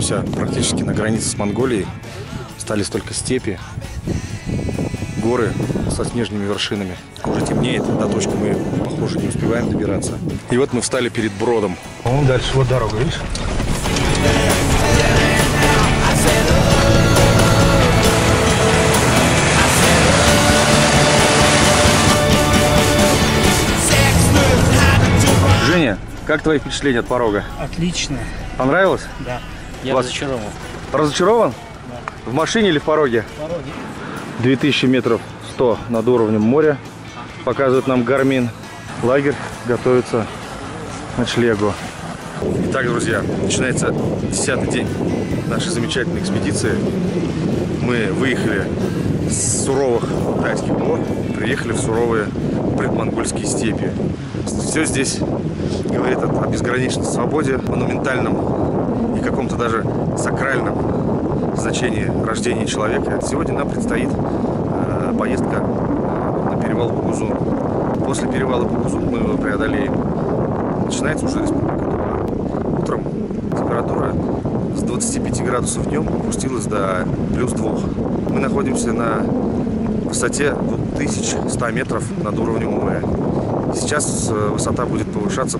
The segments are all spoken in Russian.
находимся практически на границе с Монголией. Остались только степи, горы со снежными вершинами. Уже темнеет, до точки мы, похоже, не успеваем добираться. И вот мы встали перед Бродом. Вон дальше, вот дорога, видишь? Женя, как твои впечатления от порога? Отлично. Понравилось? Да. Я разочарован. Разочарован? Да. В машине или в пороге? В пороге. 2000 метров 100 над уровнем моря. Показывает нам Гармин. Лагерь готовится к ночлегу. Итак, друзья, начинается 10-й день нашей замечательной экспедиции. Мы выехали с суровых тайских гор, приехали в суровые предмонгольские степи. Все здесь говорит о безграничной свободе, монументальном и каком-то даже сакральном значении рождения человека. Сегодня нам предстоит поездка на перевал Бугузун. После перевала Бугузун мы его преодолеем. Начинается уже республика Тула. Утром температура с 25 градусов днем опустилась до +2. Мы находимся на высоте 2100 метров над уровнем моря. Сейчас высота будет повышаться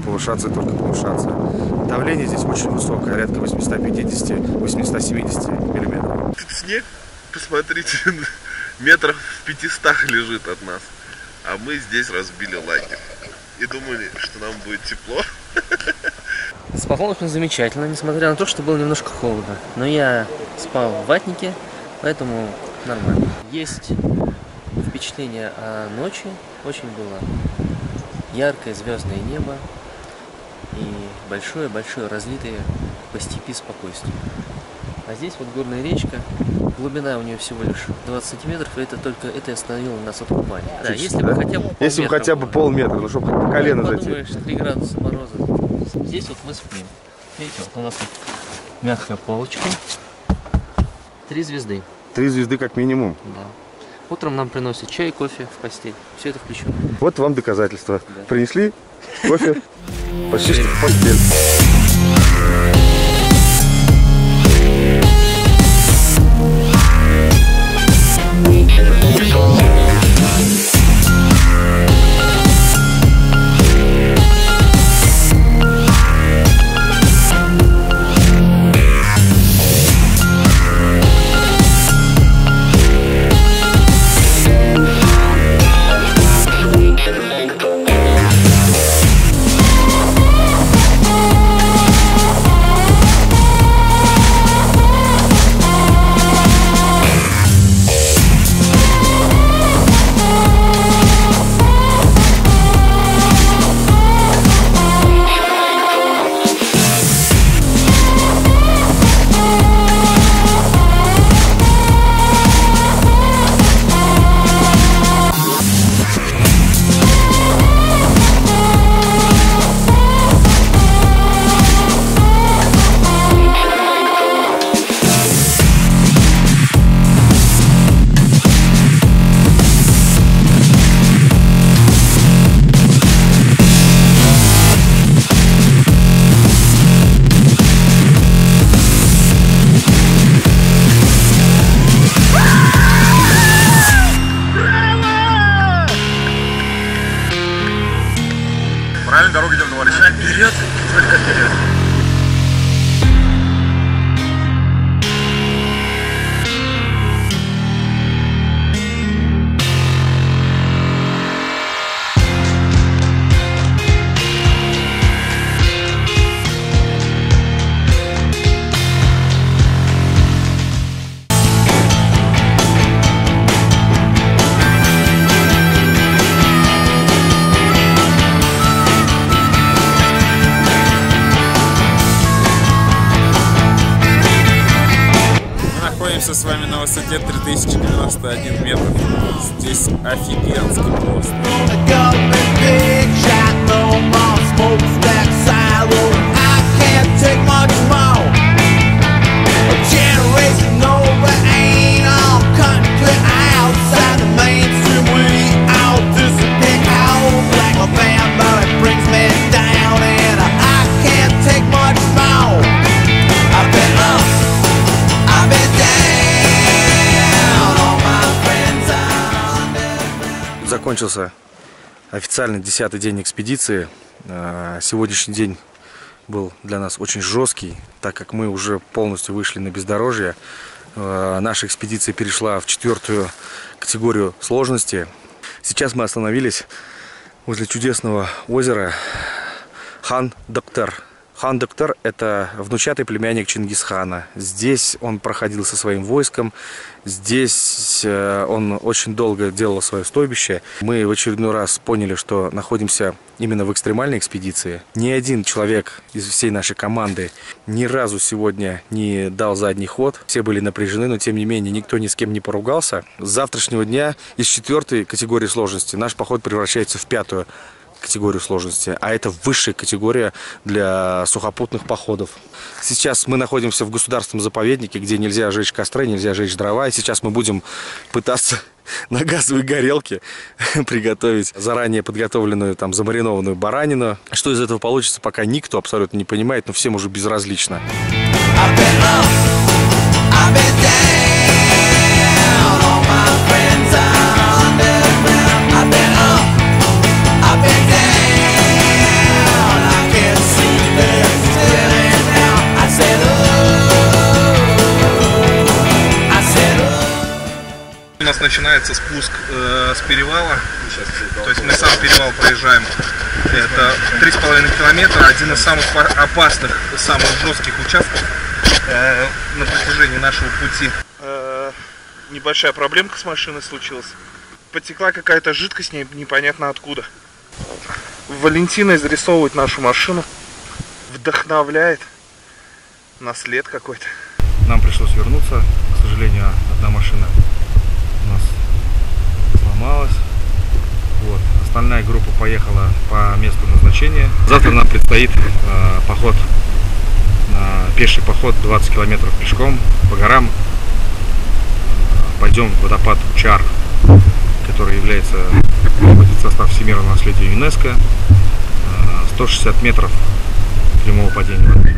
и только повышаться. Давление здесь очень высокое, порядка 850-870 миллиметров. Тут снег, посмотрите, метров в 500 лежит от нас. А мы здесь разбили лагерь. И думали, что нам будет тепло. Спалось мне замечательно, несмотря на то, что было немножко холодно. Но я спал в ватнике, поэтому нормально. Есть впечатление о ночи, очень было яркое звездное небо и большое-большое разлитое по степи спокойствие. А здесь вот горная речка, глубина у нее всего лишь 20 сантиметров, и это остановило нас от купания. Да, если бы хотя бы полметра. Если бы хотя бы полметра, ну чтобы по колено зайти. Подумаешь, 3 градуса мороза. Здесь вот мы спим. Видите, вот у нас тут мягкая полочка. 3 звезды. 3 звезды как минимум. Да. Утром нам приносят чай и кофе в постель. Все это включено. Вот вам доказательства. Да. Принесли кофе, почти что в постель. Правильно, дорога идем, товарищ. Вперед! С вами на высоте 3091 метр. Здесь офигенский просто. Brings me down and I can't take much more. I've been up закончился официально 10-й день экспедиции. Сегодняшний день был для нас очень жесткий, так как мы уже полностью вышли на бездорожье. Наша экспедиция перешла в 4-ю категорию сложности. Сейчас мы остановились возле чудесного озера Хан-Доктар. Хан-Доктар – это внучатый племянник Чингисхана. Здесь он проходил со своим войском. Здесь он очень долго делал свое стойбище. Мы в очередной раз поняли, что находимся именно в экстремальной экспедиции. Ни один человек из всей нашей команды ни разу сегодня не дал задний ход. Все были напряжены, но тем не менее никто ни с кем не поругался. С завтрашнего дня из 4-й категории сложности наш поход превращается в 5-ю категорию сложности, а это высшая категория для сухопутных походов. Сейчас мы находимся в государственном заповеднике, где нельзя жечь костры, нельзя жечь дрова, и сейчас мы будем пытаться на газовой горелке приготовить заранее подготовленную, там, замаринованную баранину. Что из этого получится, пока никто абсолютно не понимает, но всем уже безразлично. У нас начинается спуск с перевала, то есть мы сам перевал проезжаем. Это 3,5 километра, один из самых опасных, самых жестких участков на протяжении нашего пути. Небольшая проблемка с машиной случилась. Потекла какая-то жидкость, непонятно откуда. Валентина изрисовывает нашу машину, вдохновляет на след какой-то. Нам пришлось вернуться, к сожалению, одна машина у нас сломалась. Вот. Остальная группа поехала по месту назначения. Завтра нам предстоит поход, пеший поход 20 километров пешком по горам. Пойдем в водопад Чар, который является в состав всемирного наследия ЮНЕСКО. 160 метров прямого падения воды.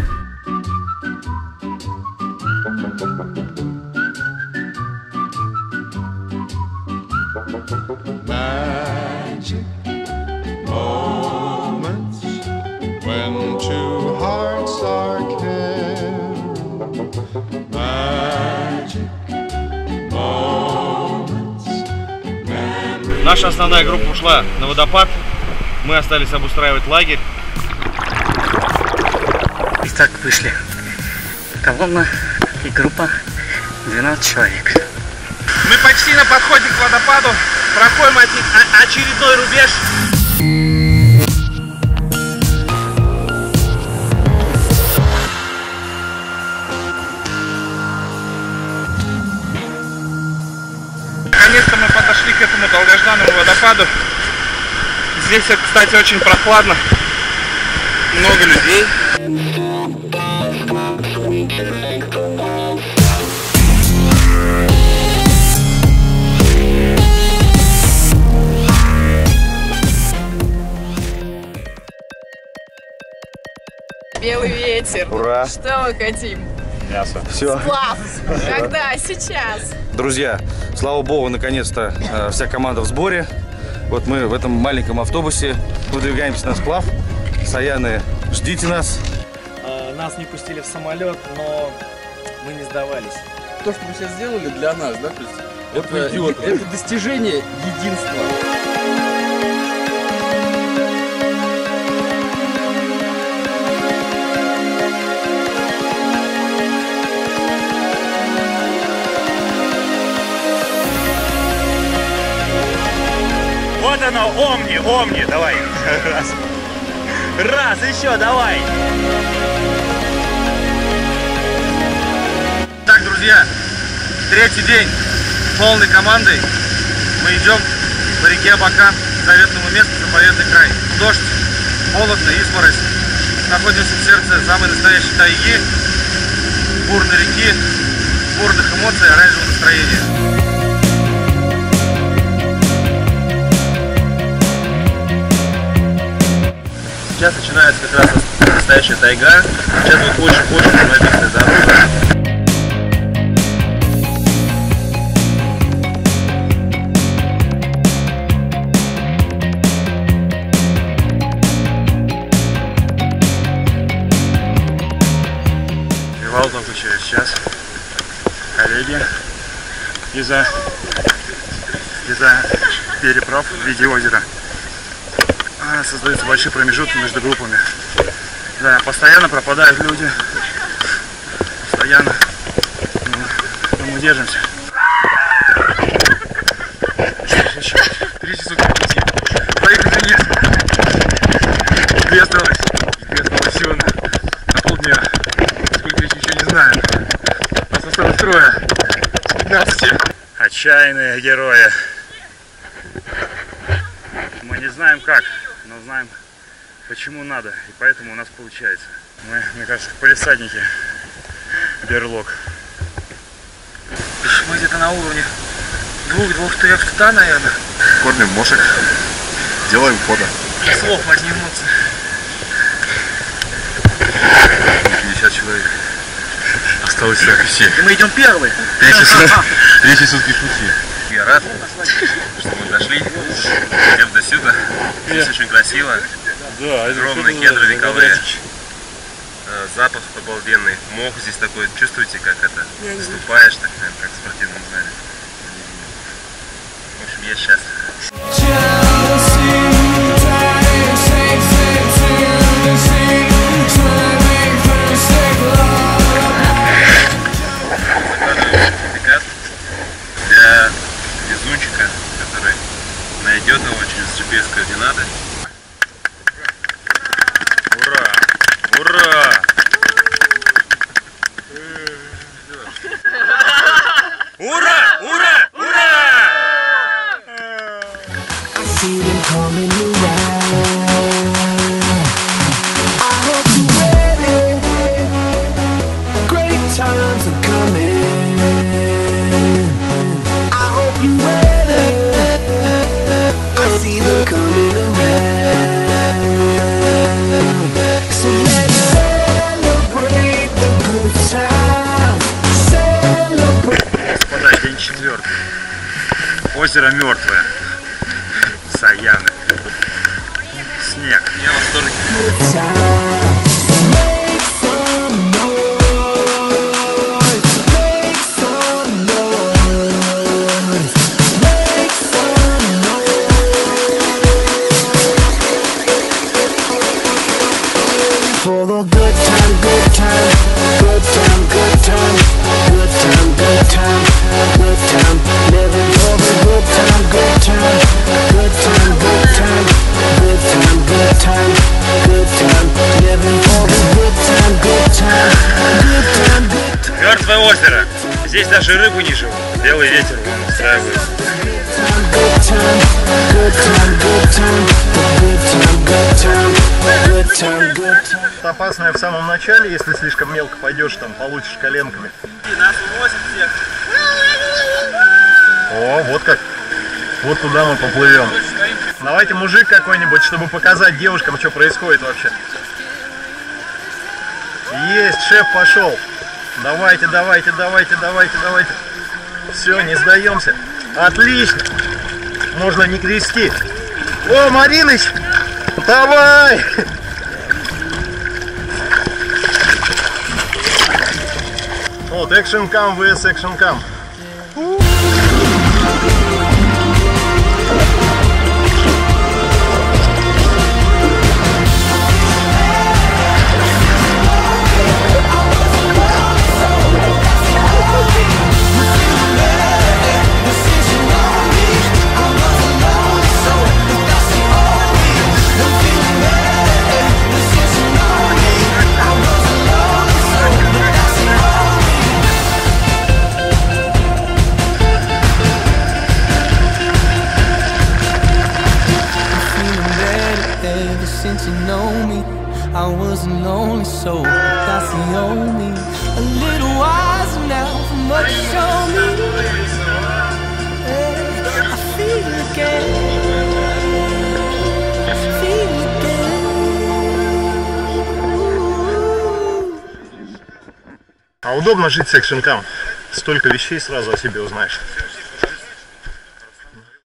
Magic moments when two hearts are caring. Magic moments when... Наша основная группа ушла на водопад. Мы остались обустраивать лагерь. Итак, вышли. Колонна и группа 12 человек. Мы почти на подходе к водопаду, проходим очередной рубеж. Наконец-то мы подошли к этому долгожданному водопаду. Здесь, кстати, очень прохладно, много людей. Белый ветер. Ура! Что мы хотим? Мясо. Все. Сплав. Когда? Сейчас. Друзья, слава богу, наконец-то вся команда в сборе. Вот мы в этом маленьком автобусе выдвигаемся на сплав. Саяны, ждите нас. Нас не пустили в самолет, но мы не сдавались. То, что вы сейчас сделали для нас, да, то есть это достижение единства. Вот оно, омни, давай. Раз, еще, давай. Так, друзья, 3-й день полной командой. Мы идем по реке Абакан, к заветному месту, заповедный край. Дождь, холодно, изморозь. Находимся в сердце самой настоящей тайги, бурной реки, бурных эмоций, оранжевого настроения. Сейчас начинается как раз настоящая тайга. Сейчас будет очень-очень живописная дорога. сейчас коллеги из-за переправ в виде озера создаются большие промежутки между группами. Да, постоянно пропадают люди. Постоянно. Но мы держимся. Третий сутки пути. Поехали нет. Две осталось всего на полдня. Сколько еще не знаю. Нас осталось трое. 15. Отчаянные герои. Мы не знаем как, но знаем почему надо. И поэтому у нас получается. Мы, мне кажется, полисадники берлог. Мы где-то на уровне 2-3 фута, наверное. Кормим мошек, делаем фото. Слов поднимутся. 50 человек. Осталось только все. И мы идем первые. Третий сутки пути. Я рад, что мы дошли. Идем до сюда. Здесь очень красиво. Да, огромные кедры вековые. Запах обалденный. Мох здесь такой. Чувствуете, как это? Ступаешь, так, наверное, как в спортивном зале. В общем, я счастлив. Для везунчика, который найдет его через GPS-координаты. Ура! Ура! Ура! Ура! Ура! Господа, день 4. Озеро мертвое. Саяны. Снег. Я в восторге. Мертвое озеро. Здесь даже рыбы не живут. Белый ветер вон устраивается. Опасное в самом начале, если слишком мелко пойдешь, там получишь коленками. Нас уносят всех. О, вот как. Вот туда мы поплывем. Давайте мужик какой-нибудь, чтобы показать девушкам, что происходит вообще. Есть, шеф пошел. Давайте, давайте, давайте, давайте, давайте. Все, не сдаемся. Отлично. Можно не крести. О, Мариныч, давай. Вот, экшн кам vs экшн кам. Since you know me, I was a lonely soul, but that's the only. A little wiser now from what you showed me. I feel again. I feel again. А удобно жить с экшн кам. Столько вещей сразу о себе узнаешь.